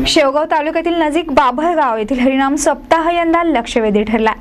शेवगाव तालुक्यातील नजीक बाभळगाव येथील हरिनाम सप्ताह यंदा लक्षवेधी ठरला।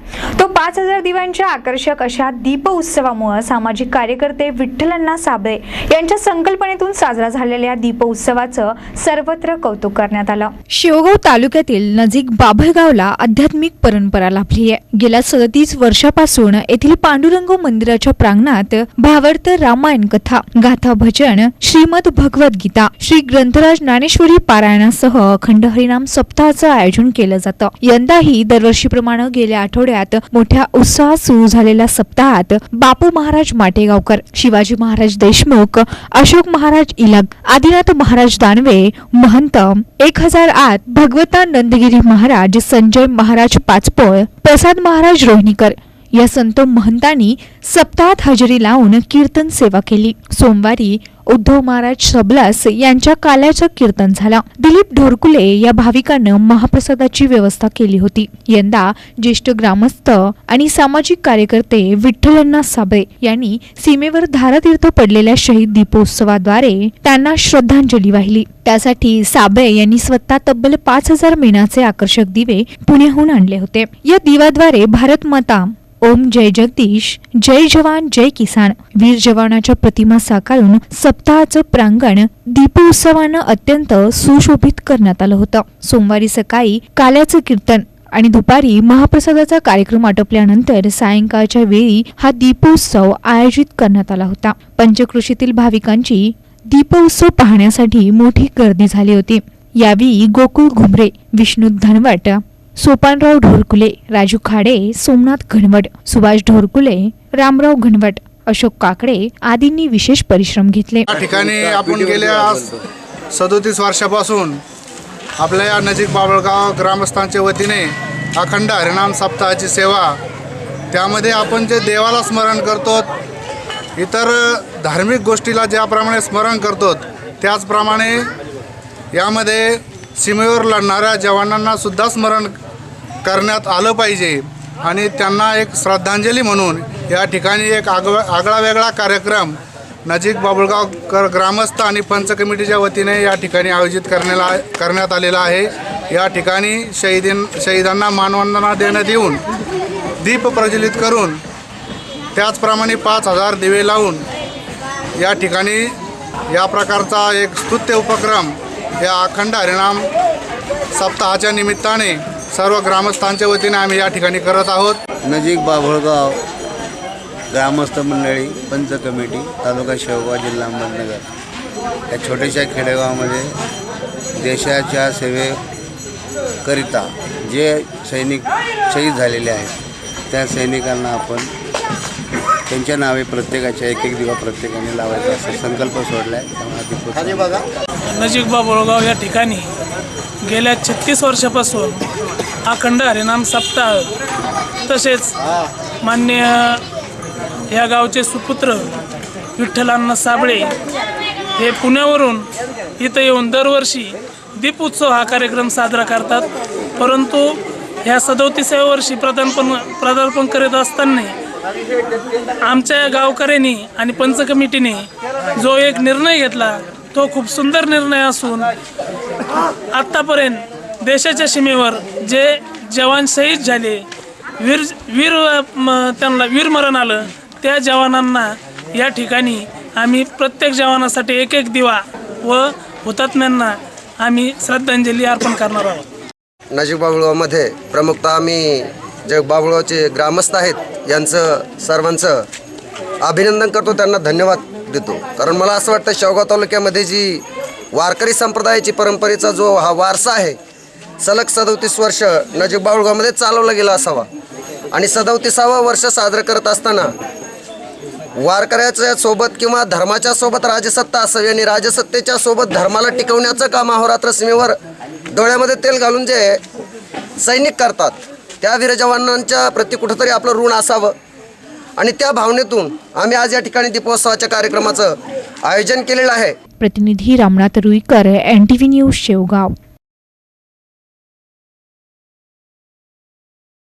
तो 5000 दिव्यांच्या आकर्षक अशा दीप उत्सवामुळे सामाजिक कार्यकर्ते विठ्ठलअण्णा साबळे यांच्या संकल्पनेतून साजरा झालेल्या दीप उत्सवाचं सर्वत्र कौतुक करण्यात आलं। शेवगाव तालुक्यातील नजीक बाभळगावला आध्यात्मिक परंपरा लाभली आहे। गेल्या 37 वर्षापासून येथील पांडुरंग मंदिराच्या प्रांगणात भावार्थ रामायण कथा, गाथा भजन, श्रीमद भगवद गीता, श्री ग्रंथराज ज्ञानेश्वरी पारायणासह अखंड हरिनाम सप्ताहाचं आयोजन केलं जातं। यंदाही दरवर्षीप्रमाणे गेल्या आठवड्यात मोठ्या उत्साहात सुरू झालेल्या सप्ताहात बापू महाराज माटेगावकर, शिवाजी महाराज देशमुख, अशोक महाराज इलाग, आदिनाथ महाराज दानवे, महंत 1008, भगवता नंदगिरी महाराज, संजय महाराज पाचपोळ, प्रसाद महाराज रोहिणीकर या संत महंतांनी सप्ताहात हजेरी लावून कीर्तन सेवा केली। सोमवारी उद्धव महाराज सबलास यांच्या काल्याचं कीर्तन झालं। दिलीप ढोरकुले या भाविकांना महाप्रसादाची व्यवस्था केली होती। यंदा ज्येष्ठ ग्रामस्थ आणि सामाजिक कार्यकर्ते विठ्ठलअण्णा साबळे यांनी सीमेवर धारातीर्थ पडलेल्या शहीद दीपोत्सवाद्वारे त्यांना श्रद्धांजली वाहिली। त्यासाठी साबळे यांनी स्वतः तब्बल 5000 मेणाचे आकर्षक दिवे पुण्याहून आणले होते। या दिव्याद्वारे भारत माता, ओम जय जगदीश, जय जवान जय किसान, वीर जवानाच्या प्रतिमा साकारून सप्ताहाचं प्रांगण दीपोत्सवानं अत्यंत सुशोभित करण्यात आलं होतं। सोमवारी सकाळी काल्याचं कीर्तन आणि दुपारी महाप्रसादाचा कार्यक्रम आटोपल्यानंतर सायंकाळच्या वेळी हा दीपोत्सव आयोजित करण्यात आला होता। पंचक्रोशीतील भाविकांची दीपोत्सव पाहण्यासाठी मोठी गर्दी झाली होती। यावेळी गोकुळ घुमरे, विष्णू धनवट, सोपानराव ढोरकुले, राजू खाडे, सोमनाथ घनवट, सुभाष ढोरकुले, रामराव घनवट, अशोक काकडे आदींनी विशेष परिश्रम घेतले। या ठिकाणी आपण गेल्या 37 वर्षापासून आपल्या या नजीक बाभळगाव ग्रामस्थांच्या वतीने अखंड हरिनाम सप्ताहाची सेवा, त्यामध्ये आपण जे देवाला स्मरण करतो, इतर धार्मिक गोष्टीला ज्याप्रमाणे स्मरण करतो त्याचप्रमाणे यामध्ये सीमेवर लढणाऱ्या जवानांना सुद्धा स्मरण करण्यात आलं पाहिजे आणि त्यांना एक श्रद्धांजली म्हणून या ठिकाणी एक आगळा वेगळा कार्यक्रम नजीक बाभळगाव ग्रामस्थ आणि पंच कमिटीच्या वतीने या ठिकाणी आयोजित करण्यात आलेला आहे। या ठिकाणी शहीदांना मानवंदना देण्यात येऊन दीप प्रज्वलित करून त्याचप्रमाणे 5000 दिवे लावून या ठिकाणी या प्रकारचा एक स्तुत्य उपक्रम या अखंड हरिनाम सप्ताहाच्या निमित्ताने सर्व ग्रामस्थांच्या वतीने आम्ही या ठिकाणी करत आहोत। नजीक बाभळगाव ग्रामस्थ मंडळी, पंच कमिटी, तालुका शेवगाव, जिल्हा अहमदनगर या छोट्याशा खेडेगावामध्ये देशाच्या सेवेकरिता जे सैनिक शहीद झालेले आहेत त्या सैनिकांना आपण त्यांच्या नावे प्रत्येकाच्या एक दिवा प्रत्येकाने लावायचा असा संकल्प सोडला आहे। नजीक बाभळगाव या ठिकाणी गेल्या 36 वर्षापासून अखंड हरिनाम सप्ताह, तसेच मान्य या गावचे सुपुत्र विठ्ठलअण्णा साबळे हे पुण्यावरून इथं येऊन दरवर्षी दीपोत्सव हा कार्यक्रम साजरा करतात। परंतु ह्या 37व्या वर्षी पदार्पण करत असताना आमच्या गावकऱ्यांनी आणि पंच कमिटीने जो एक निर्णय घेतला तो खूप सुंदर निर्णय असून आत्तापर्यंत देशाच्या सीमेवर जे जवान शहीद झाले, त्यांना वीरमरण आलं, त्या जवानांना या ठिकाणी आम्ही प्रत्येक जवानासाठी एक दिवा व हुतात्म्यांना आम्ही श्रद्धांजली अर्पण करणार आहोत। नजीक बाभळगावमध्ये प्रमुखतः आम्ही जे बाभळगावचे ग्रामस्थ आहेत यांचं सर्वांचं अभिनंदन करतो, त्यांना धन्यवाद देतो। कारण मला असं वाटतं शेवगाव तालुक्यामध्ये जी वारकरी संप्रदायाची परंपरेचा जो हा वारसा आहे सलग 37 वर्ष नजीक बाभळगावमध्ये चालवला गेला असावा आणि 37वा वर्ष साजरं करत असताना वारकऱ्याच्या सोबत किंवा धर्माच्या सोबत राजसत्ता असावी आणि राजसत्तेच्या सोबत धर्माला टिकवण्याचं काम अहोरात्र सीमेवर डोळ्यामध्ये तेल घालून जे सैनिक करतात त्या वीर जवानांच्या प्रति कुठंतरी आपलं ऋण असावं आणि त्या भावनेतून आम्ही आज या ठिकाणी दीपोत्सवाच्या कार्यक्रमाचं आयोजन केलेलं आहे। प्रतिनिधी रामनाथ रुईकर, NTV न्यूज, शेवगाव।